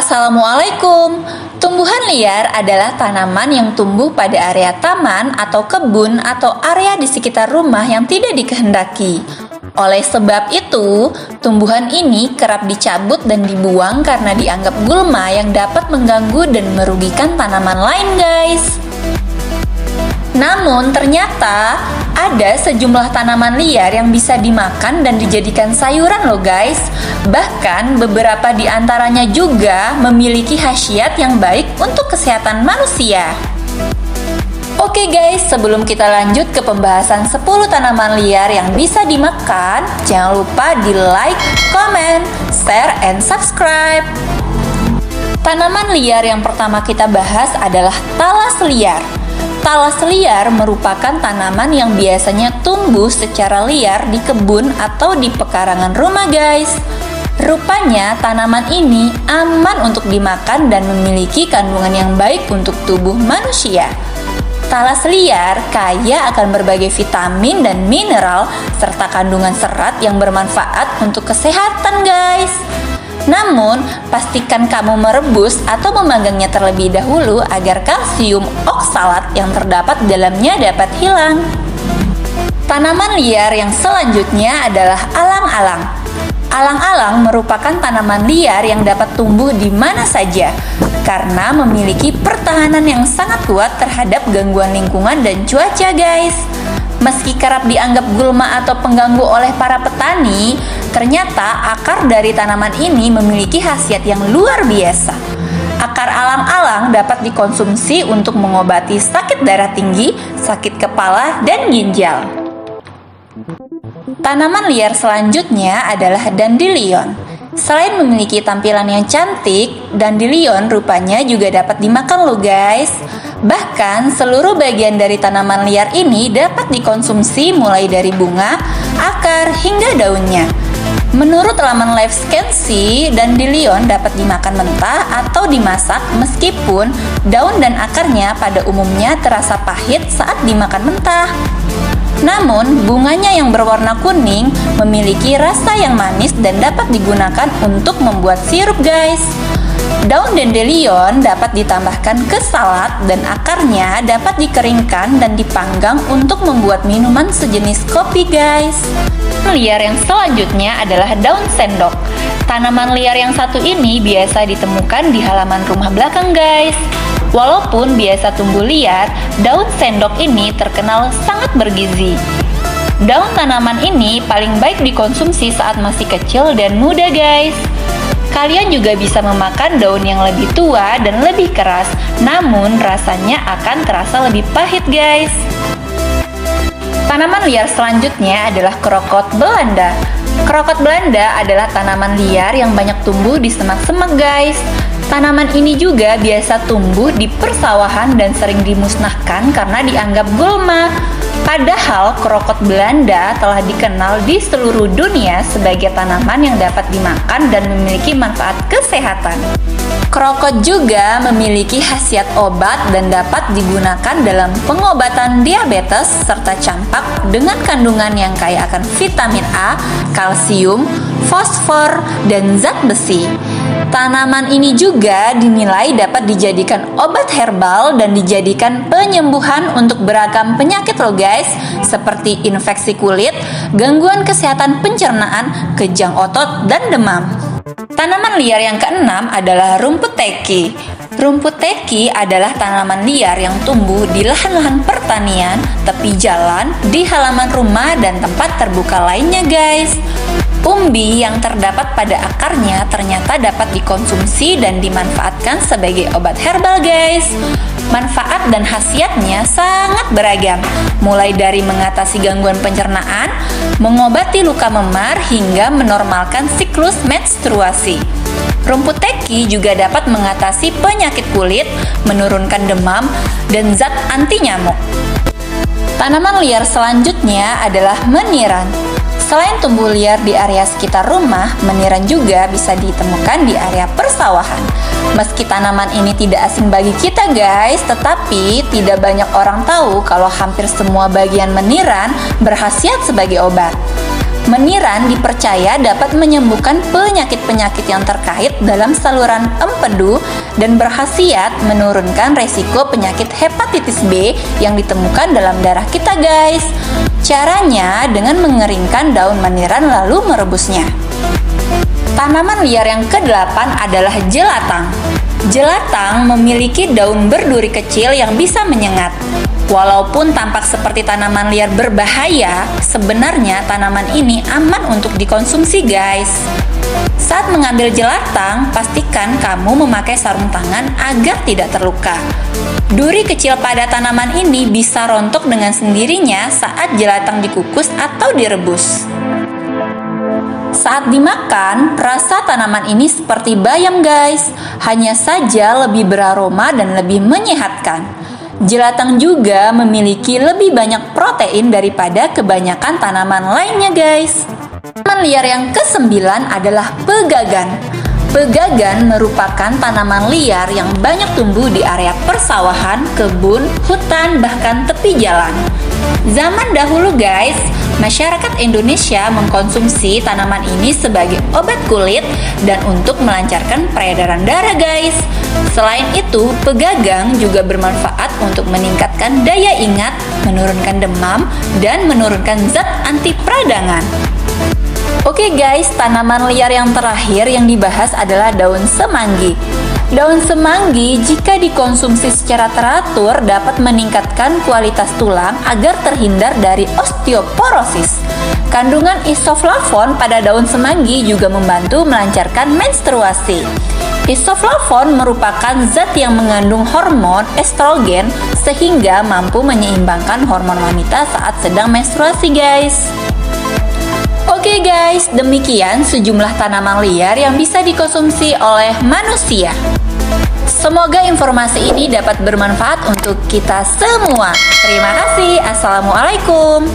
Assalamualaikum. Tumbuhan liar adalah tanaman yang tumbuh pada area taman atau kebun atau area di sekitar rumah yang tidak dikehendaki. Oleh sebab itu, tumbuhan ini kerap dicabut dan dibuang karena dianggap gulma yang dapat mengganggu dan merugikan tanaman lain, guys. Namun ternyata ada sejumlah tanaman liar yang bisa dimakan dan dijadikan sayuran loh guys. Bahkan beberapa di antaranya juga memiliki khasiat yang baik untuk kesehatan manusia. Oke guys, sebelum kita lanjut ke pembahasan 10 tanaman liar yang bisa dimakan, jangan lupa di like, comment, share, and subscribe. Tanaman liar yang pertama kita bahas adalah talas liar. Talas liar merupakan tanaman yang biasanya tumbuh secara liar di kebun atau di pekarangan rumah guys. Rupanya tanaman ini aman untuk dimakan dan memiliki kandungan yang baik untuk tubuh manusia. Talas liar kaya akan berbagai vitamin dan mineral serta kandungan serat yang bermanfaat untuk kesehatan guys. Namun, pastikan kamu merebus atau memanggangnya terlebih dahulu agar kalsium oksalat yang terdapat di dalamnya dapat hilang. Tanaman liar yang selanjutnya adalah alang-alang. Alang-alang merupakan tanaman liar yang dapat tumbuh di mana saja karena memiliki pertahanan yang sangat kuat terhadap gangguan lingkungan dan cuaca guys. Meski kerap dianggap gulma atau pengganggu oleh para petani, ternyata akar dari tanaman ini memiliki khasiat yang luar biasa. Akar alang-alang dapat dikonsumsi untuk mengobati sakit darah tinggi, sakit kepala, dan ginjal. Tanaman liar selanjutnya adalah dandelion. Selain memiliki tampilan yang cantik, dandelion rupanya juga dapat dimakan loh guys. Bahkan seluruh bagian dari tanaman liar ini dapat dikonsumsi mulai dari bunga, akar, hingga daunnya. Menurut laman Livescan, dandelion dapat dimakan mentah atau dimasak meskipun daun dan akarnya pada umumnya terasa pahit saat dimakan mentah. Namun, bunganya yang berwarna kuning memiliki rasa yang manis dan dapat digunakan untuk membuat sirup guys. Daun dandelion dapat ditambahkan ke salad dan akarnya dapat dikeringkan dan dipanggang untuk membuat minuman sejenis kopi guys. Liar yang selanjutnya adalah daun sendok. Tanaman liar yang satu ini biasa ditemukan di halaman rumah belakang guys. Walaupun biasa tumbuh liar, daun sendok ini terkenal sangat bergizi. Daun tanaman ini paling baik dikonsumsi saat masih kecil dan muda guys. Kalian juga bisa memakan daun yang lebih tua dan lebih keras, namun rasanya akan terasa lebih pahit guys. Tanaman liar selanjutnya adalah krokot Belanda. Krokot Belanda adalah tanaman liar yang banyak tumbuh di semak-semak guys. Tanaman ini juga biasa tumbuh di persawahan dan sering dimusnahkan karena dianggap gulma. Padahal krokot Belanda telah dikenal di seluruh dunia sebagai tanaman yang dapat dimakan dan memiliki manfaat kesehatan. Krokot juga memiliki khasiat obat dan dapat digunakan dalam pengobatan diabetes serta campak dengan kandungan yang kaya akan vitamin A, kalsium, fosfor, dan zat besi. Tanaman ini juga dinilai dapat dijadikan obat herbal dan dijadikan penyembuhan untuk beragam penyakit loh guys, seperti infeksi kulit, gangguan kesehatan pencernaan, kejang otot, dan demam. Tanaman liar yang keenam adalah rumput teki. Rumput teki adalah tanaman liar yang tumbuh di lahan-lahan pertanian, tepi jalan, di halaman rumah, dan tempat terbuka lainnya guys. Umbi yang terdapat pada akarnya ternyata dapat dikonsumsi dan dimanfaatkan sebagai obat herbal guys. Manfaat dan khasiatnya sangat beragam, mulai dari mengatasi gangguan pencernaan, mengobati luka memar, hingga menormalkan siklus menstruasi. Rumput teki juga dapat mengatasi penyakit kulit, menurunkan demam, dan zat anti nyamuk. Tanaman liar selanjutnya adalah meniran. Selain tumbuh liar di area sekitar rumah, meniran juga bisa ditemukan di area persawahan. Meski tanaman ini tidak asing bagi kita guys, tetapi tidak banyak orang tahu kalau hampir semua bagian meniran berkhasiat sebagai obat. Meniran dipercaya dapat menyembuhkan penyakit-penyakit yang terkait dalam saluran empedu dan berkhasiat menurunkan resiko penyakit hepatitis B yang ditemukan dalam darah kita, guys. Caranya dengan mengeringkan daun meniran lalu merebusnya. Tanaman liar yang ke-8 adalah jelatang. Jelatang memiliki daun berduri kecil yang bisa menyengat. Walaupun tampak seperti tanaman liar berbahaya, sebenarnya tanaman ini aman untuk dikonsumsi, guys. Saat mengambil jelatang, pastikan kamu memakai sarung tangan agar tidak terluka. Duri kecil pada tanaman ini bisa rontok dengan sendirinya saat jelatang dikukus atau direbus. Saat dimakan, rasa tanaman ini seperti bayam, guys. Hanya saja lebih beraroma dan lebih menyehatkan. Jelatang juga memiliki lebih banyak protein daripada kebanyakan tanaman lainnya, guys. Tanaman liar yang ke-9 adalah pegagan. Pegagan merupakan tanaman liar yang banyak tumbuh di area persawahan, kebun, hutan, bahkan tepi jalan. Zaman dahulu, guys, masyarakat Indonesia mengkonsumsi tanaman ini sebagai obat kulit dan untuk melancarkan peredaran darah, guys. Selain itu, pegagang juga bermanfaat untuk meningkatkan daya ingat, menurunkan demam, dan menurunkan zat anti peradangan. Oke guys, tanaman liar yang terakhir yang dibahas adalah daun semanggi. Daun semanggi jika dikonsumsi secara teratur dapat meningkatkan kualitas tulang agar terhindar dari osteoporosis. Kandungan isoflavon pada daun semanggi juga membantu melancarkan menstruasi. Isoflavon merupakan zat yang mengandung hormon estrogen sehingga mampu menyeimbangkan hormon wanita saat sedang menstruasi, guys. Oke guys, demikian sejumlah tanaman liar yang bisa dikonsumsi oleh manusia. Semoga informasi ini dapat bermanfaat untuk kita semua. Terima kasih. Assalamualaikum.